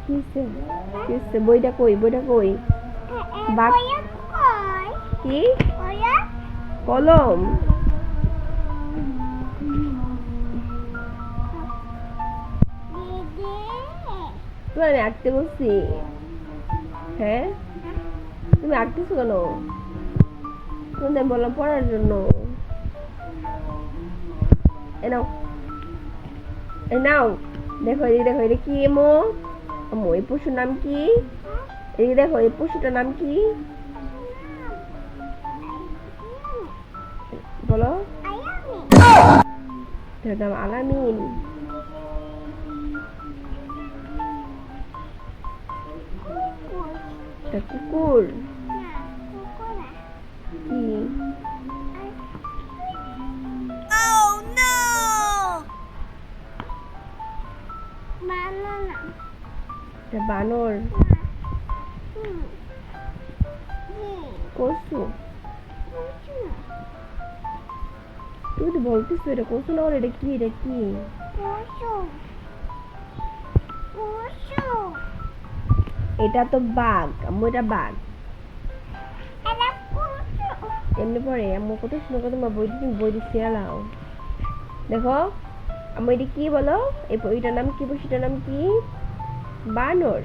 কিসে বইটা কই বাঘ কি কলম তোমার আমি আঁকতে বলছি হ্যাঁ তুমি আঁকতেছো কেন তুমি আমি বললাম পড়ার জন্য এ নাও দেখো এটা কি এমো আম্মু এই পশুর নাম কি এই দেখো এই পশুটার নাম কি বলো এটার নাম আলামিন এটা কুকুর কি এটা বানর কসু তুই তো বলতিস এটা কসু না এটা কি এটা তো বাঘ আম্মু এটা বাঘ এমনি পরে আম্মু কত সুন্দর কথা বই দিচ্ছি আলাও দেখো আম্মু এটা কি বলো এটার নাম কি পশুটার নাম কি বানর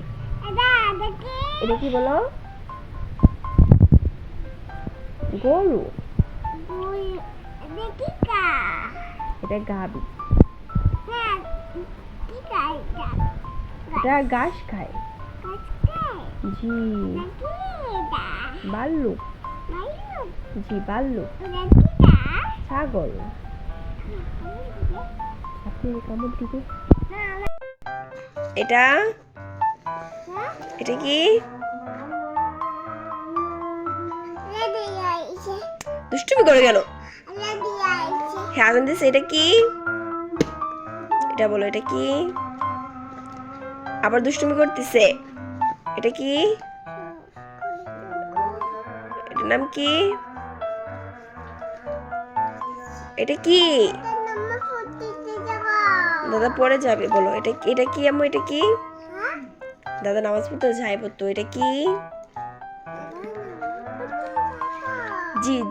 এটা কি বলো গরু এটা গাবি এটা ঘাস খায় জি ভাল্লুক জি ভাল্লুক ছাগল আপনি কামড় দিবে এটা কি দুষ্টুমি করে গেল হ্যাঁ আগুন দিছে এটা কি এটা বলো এটা কি আবার দুষ্টুমি করতেছে এটা কি এটার নাম কি এটা কি দাদা পড়ে যাবে বলো এটা কি আম্মু এটা কি দাদা নামাজ পড়তে যাইব তো এটা কি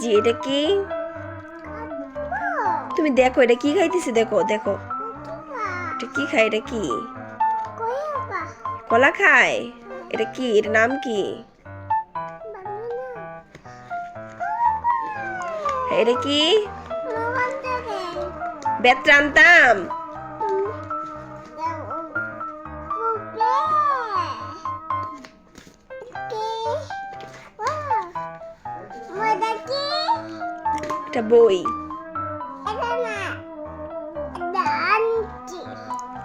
জি এটা কি তুমি দেখো এটা কি খাইতেছে দেখো এটা কি খায় এটা কি কলা খায় এটা কি এর নাম কি এটা কি বেত্রা আনতাম এটা বই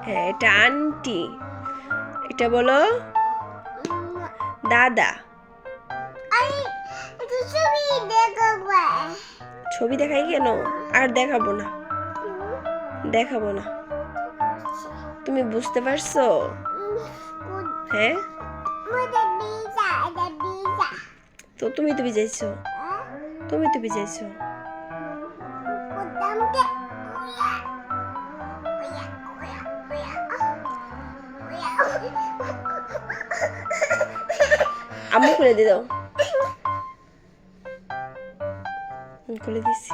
হ্যাঁ এটা আন্টি এটা বলো দাদা ছবি দেখাই কেন আর দেখাবো না তুমি বুঝতে পারছো হ্যাঁ তো তুমি যাইছো আম্মু খুলে দিয়ে দাও খুলে দিচ্ছি